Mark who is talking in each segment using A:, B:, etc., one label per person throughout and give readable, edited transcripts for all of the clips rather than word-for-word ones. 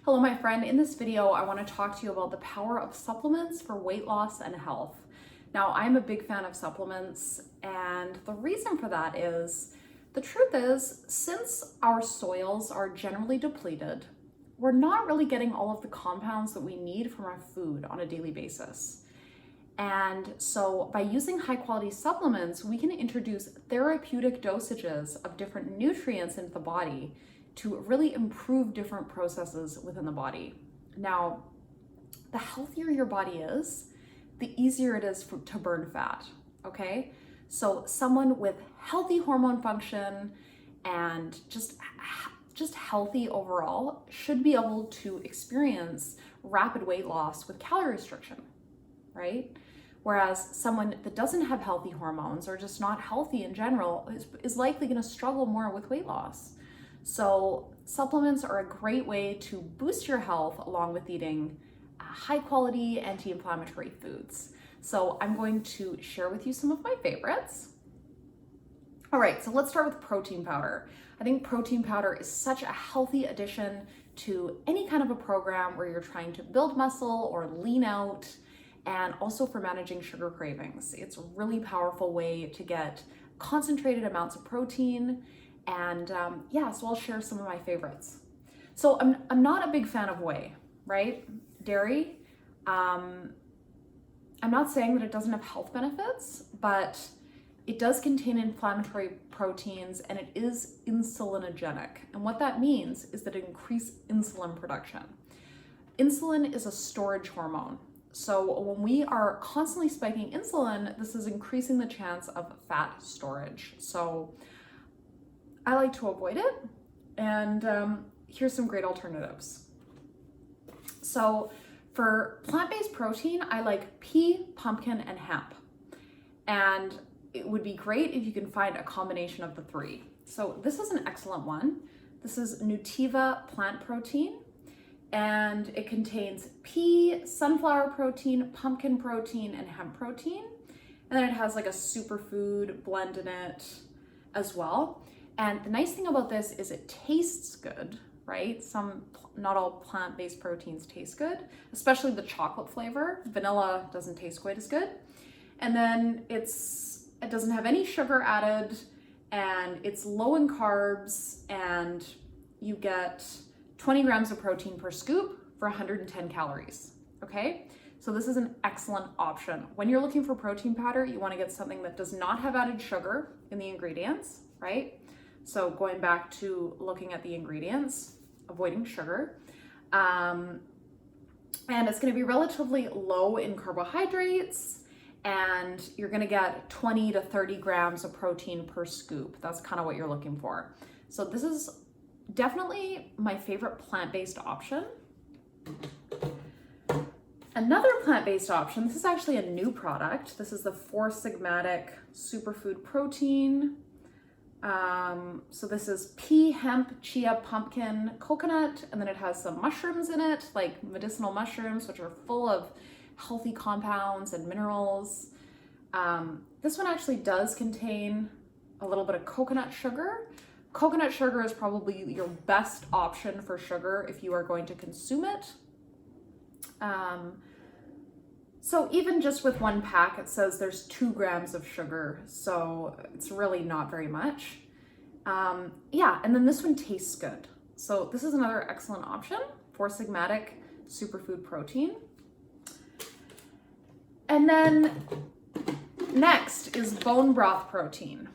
A: Hello, my friend. In this video, I want to talk to you about the power of supplements for weight loss and health. Now, I'm a big fan of supplements, and the reason for that is, the truth is, since our soils are generally depleted, we're not really getting all of the compounds that we need from our food on a daily basis. And so by using high quality supplements, we can introduce therapeutic dosages of different nutrients into the body to really improve different processes within the body. Now, the healthier your body is, the easier it is to burn fat, okay? So someone with healthy hormone function and just healthy overall should be able to experience rapid weight loss with calorie restriction, right? Whereas someone that doesn't have healthy hormones or just not healthy in general is likely gonna struggle more with weight loss. So supplements are a great way to boost your health along with eating high quality anti-inflammatory foods. So I'm going to share with you some of my favorites. All right, so let's start with protein powder. I think protein powder is such a healthy addition to any kind of a program where you're trying to build muscle or lean out, and also for managing sugar cravings. It's a really powerful way to get concentrated amounts of protein. And yeah, so I'll share some of my favorites. So I'm not a big fan of whey, right? Dairy. I'm not saying that it doesn't have health benefits, but it does contain inflammatory proteins and it is insulinogenic. And what that means is that it increases insulin production. Insulin is a storage hormone. So when we are constantly spiking insulin, this is increasing the chance of fat storage. So I like to avoid it, and here's some great alternatives. So for plant-based protein, I like pea, pumpkin, and hemp. And it would be great if you can find a combination of the three. So this is an excellent one. This is Nutiva plant protein, and it contains pea, sunflower protein, pumpkin protein, and hemp protein. And then it has like a superfood blend in it as well. And the nice thing about this is it tastes good, right? Not all plant-based proteins taste good, especially the chocolate flavor. Vanilla doesn't taste quite as good. And then it doesn't have any sugar added, and it's low in carbs, and you get 20 grams of protein per scoop for 110 calories, okay? So this is an excellent option. When you're looking for protein powder, you wanna get something that does not have added sugar in the ingredients, right? So going back to looking at the ingredients, avoiding sugar. And it's gonna be relatively low in carbohydrates, and you're gonna get 20 to 30 grams of protein per scoop. That's kind of what you're looking for. So this is definitely my favorite plant-based option. Another plant-based option, this is actually a new product. This is the 4-Sigmatic Superfood Protein. So this is pea, hemp, chia, pumpkin, coconut, and then it has some mushrooms in it, like medicinal mushrooms, which are full of healthy compounds and minerals. This one actually does contain a little bit of coconut sugar. Coconut sugar is probably your best option for sugar if you are going to consume it. So even just with one pack, it says there's 2 grams of sugar, so it's really not very much. Yeah, and then this one tastes good. So this is another excellent option, 4-Sigmatic Superfood Protein. And then next is bone broth protein.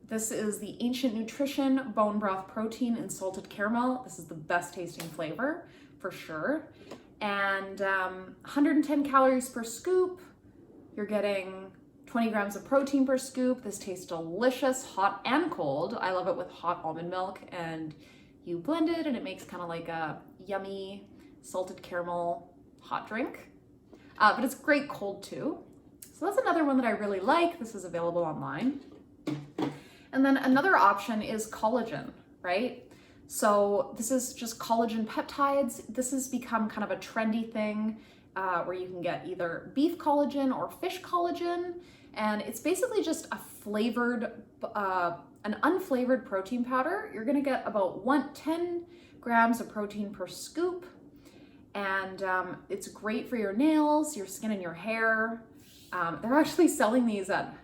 A: This is the Ancient Nutrition bone broth protein in salted caramel. This is the best tasting flavor for sure. And 110 calories per scoop. You're getting 20 grams of protein per scoop. This tastes delicious, hot and cold. I love it with hot almond milk, and you blend it and it makes kind of like a yummy salted caramel hot drink. But it's great cold too. So that's another one that I really like. This is available online. And then another option is collagen, right? So this is just collagen peptides. This has become kind of a trendy thing where you can get either beef collagen or fish collagen. And it's basically just a flavored, an unflavored protein powder. You're gonna get about 10 grams of protein per scoop. And it's great for your nails, your skin, and your hair. They're actually selling these at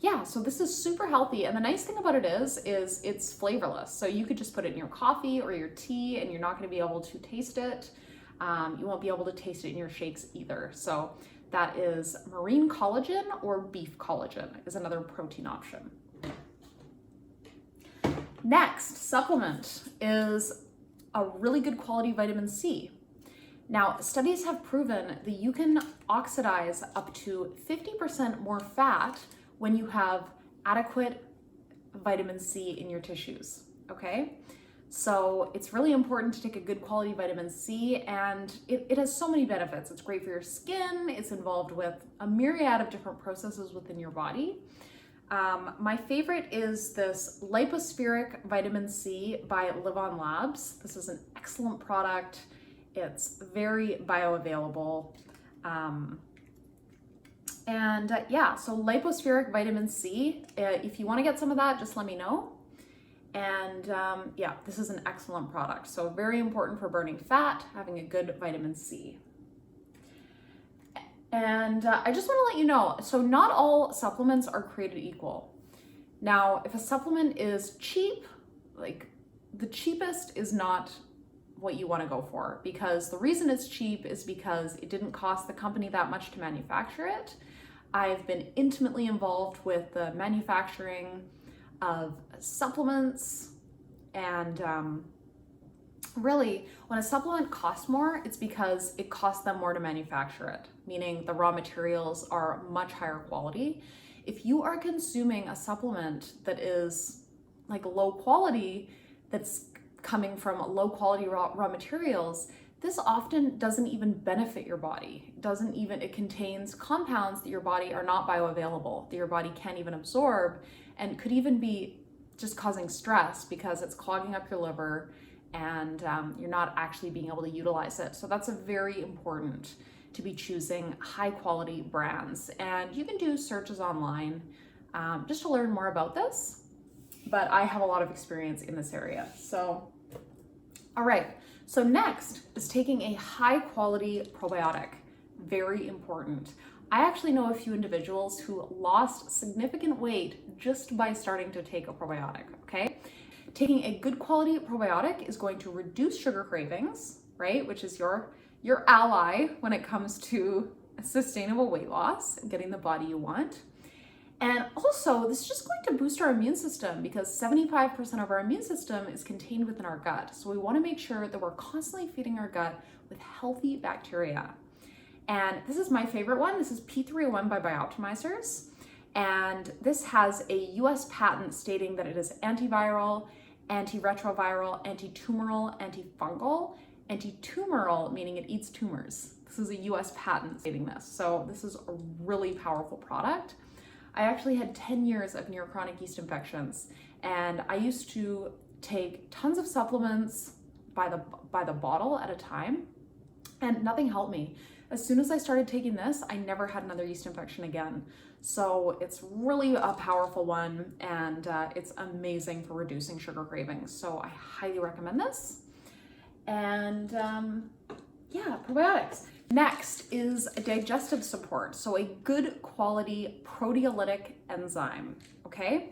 A: yeah, so this is super healthy. And the nice thing about it is it's flavorless. So you could just put it in your coffee or your tea and you're not gonna be able to taste it. You won't be able to taste it in your shakes either. So that is marine collagen or beef collagen is another protein option. Next supplement is a really good quality vitamin C. Now, studies have proven that you can oxidize up to 50% more fat when you have adequate vitamin C in your tissues, okay? So it's really important to take a good quality vitamin C, and it has so many benefits. It's great for your skin. It's involved with a myriad of different processes within your body. My favorite is this Lipospheric Vitamin C by Live On Labs. This is an excellent product. It's very bioavailable. Yeah, so Lipospheric Vitamin C, if you want to get some of that, just let me know. And yeah, this is an excellent product. So very important for burning fat, having a good vitamin C. And I just want to let you know, so not all supplements are created equal. Now, if a supplement is cheap, like the cheapest is not what you want to go for, because the reason it's cheap is because it didn't cost the company that much to manufacture it. I've been intimately involved with the manufacturing of supplements, and really, when a supplement costs more, it's because it costs them more to manufacture it, meaning the raw materials are much higher quality. If you are consuming a supplement that is like low quality, that's coming from low quality raw materials, this often doesn't even benefit your body. It contains compounds that your body are not bioavailable, that your body can't even absorb, and could even be just causing stress because it's clogging up your liver and you're not actually being able to utilize it. So that's very important to be choosing high quality brands. And you can do searches online just to learn more about this, but I have a lot of experience in this area. So, all right. So next is taking a high quality probiotic. Very important. I actually know a few individuals who lost significant weight just by starting to take a probiotic, okay? Taking a good quality probiotic is going to reduce sugar cravings, right? Which is your ally when it comes to sustainable weight loss and getting the body you want. And also, this is just going to boost our immune system because 75% of our immune system is contained within our gut. So we want to make sure that we're constantly feeding our gut with healthy bacteria. And this is my favorite one. This is P31 Bye-Bye Optimizers. And this has a US patent stating that it is antiviral, antiretroviral, antitumoral, antifungal, antitumoral, meaning it eats tumors. This is a US patent stating this. So this is a really powerful product. I actually had 10 years of neurochronic yeast infections, and I used to take tons of supplements by the bottle at a time, and nothing helped me. As soon as I started taking this, I never had another yeast infection again. So it's really a powerful one, and it's amazing for reducing sugar cravings. So I highly recommend this. And yeah, probiotics. Next is a digestive support. So a good quality proteolytic enzyme, okay?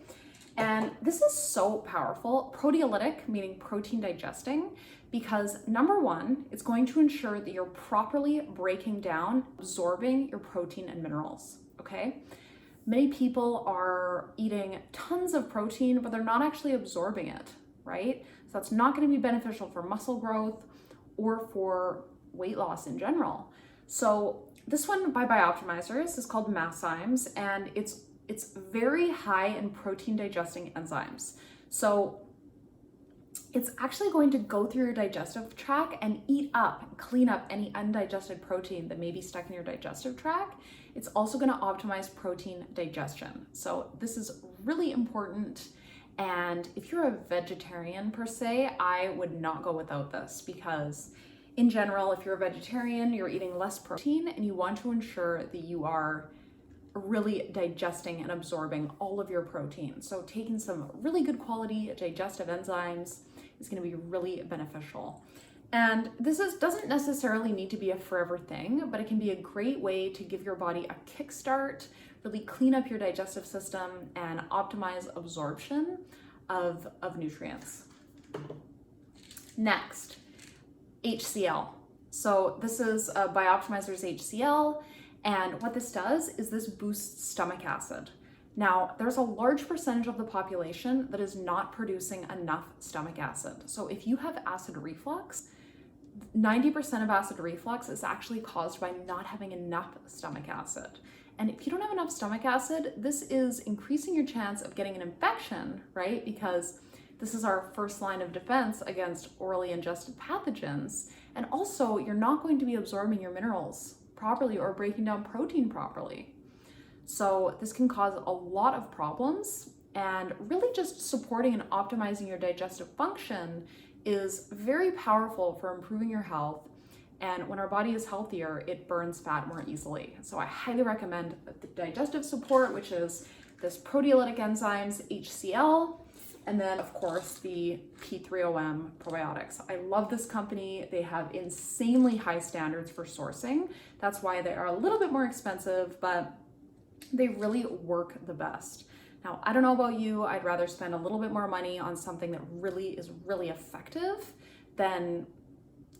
A: And this is so powerful. Proteolytic, meaning protein digesting, because number one, it's going to ensure that you're properly breaking down, absorbing your protein and minerals, okay? Many people are eating tons of protein, but they're not actually absorbing it, right? So that's not going to be beneficial for muscle growth or for weight loss in general. So this one by Optimizers is called Magnesium, and it's very high in protein digesting enzymes. So it's actually going to go through your digestive tract and eat up, clean up any undigested protein that may be stuck in your digestive tract. It's also going to optimize protein digestion. So this is really important. And if you're a vegetarian per se, I would not go without this, because in general, if you're a vegetarian, you're eating less protein and you want to ensure that you are really digesting and absorbing all of your protein. So taking some really good quality digestive enzymes is going to be really beneficial. And this doesn't necessarily need to be a forever thing, but it can be a great way to give your body a kickstart, really clean up your digestive system and optimize absorption of nutrients. Next, HCl. So this is Bye-Bye Optimizers HCl, and what this does is this boosts stomach acid. Now, there's a large percentage of the population that is not producing enough stomach acid. So if you have acid reflux, 90% of acid reflux is actually caused by not having enough stomach acid. And if you don't have enough stomach acid, this is increasing your chance of getting an infection, right? Because this is our first line of defense against orally ingested pathogens. And also, you're not going to be absorbing your minerals properly or breaking down protein properly. So this can cause a lot of problems, and really just supporting and optimizing your digestive function is very powerful for improving your health. And when our body is healthier, it burns fat more easily. So I highly recommend the Digestive Support, which is this proteolytic enzymes, HCl, and then of course the P31 Probiotics. I love this company. They have insanely high standards for sourcing. That's why they are a little bit more expensive, but they really work the best. Now, I don't know about you, I'd rather spend a little bit more money on something that really is really effective than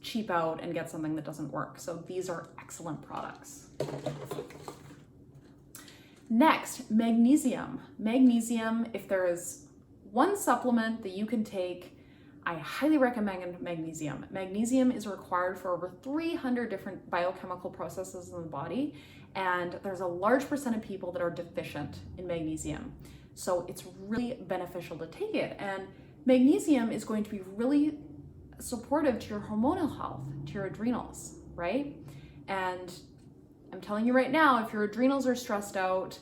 A: cheap out and get something that doesn't work. So these are excellent products. Next, magnesium. Magnesium, if there is one supplement that you can take, I highly recommend magnesium. Magnesium is required for over 300 different biochemical processes in the body, and there's a large percent of people that are deficient in magnesium. So it's really beneficial to take it. And magnesium is going to be really supportive to your hormonal health, to your adrenals, right? And I'm telling you right now, if your adrenals are stressed out,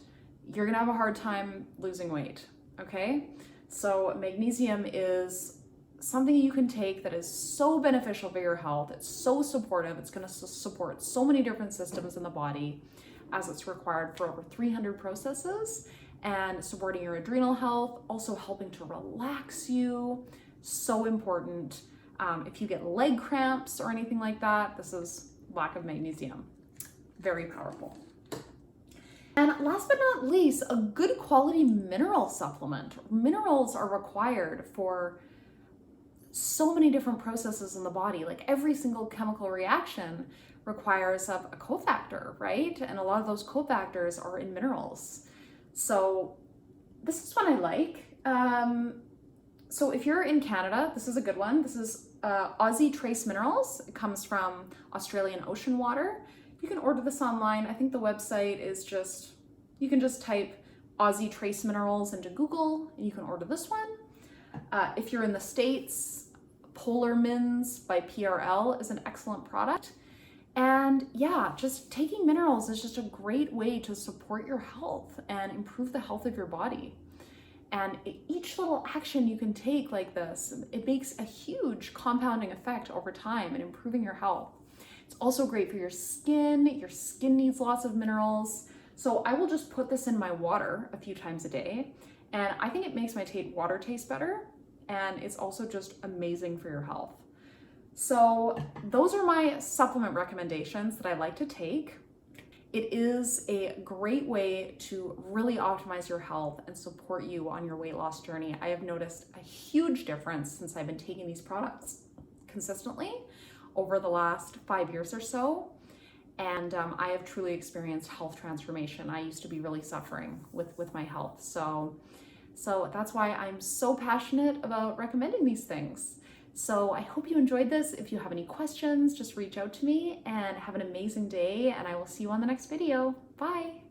A: you're gonna have a hard time losing weight, okay? So magnesium is something you can take that is so beneficial for your health. It's so supportive. It's gonna support so many different systems in the body, as it's required for over 300 processes, and supporting your adrenal health, also helping to relax you, so important. If you get leg cramps or anything like that, this is lack of magnesium. Very powerful. And last but not least, a good quality mineral supplement. Minerals are required for so many different processes in the body. Like every single chemical reaction requires a cofactor, right? And a lot of those cofactors are in minerals. So this is one I like. So if you're in Canada, this is a good one. This is Aussie Trace Minerals. It comes from Australian ocean water. You can order this online. I think the website is just, you can just type Aussie Trace Minerals into Google and you can order this one. If you're in the States, Polar Mins by PRL is an excellent product. And yeah, just taking minerals is just a great way to support your health and improve the health of your body. And each little action you can take like this, it makes a huge compounding effect over time in improving your health. It's also great for your skin. Your skin needs lots of minerals. So I will just put this in my water a few times a day. And I think it makes my water taste better. And it's also just amazing for your health. So those are my supplement recommendations that I like to take. It is a great way to really optimize your health and support you on your weight loss journey. I have noticed a huge difference since I've been taking these products consistently over the last 5 years or so. And I have truly experienced health transformation. I used to be really suffering with my health. So that's why I'm so passionate about recommending these things. So I hope you enjoyed this. If you have any questions, just reach out to me, and have an amazing day, and I will see you on the next video. Bye.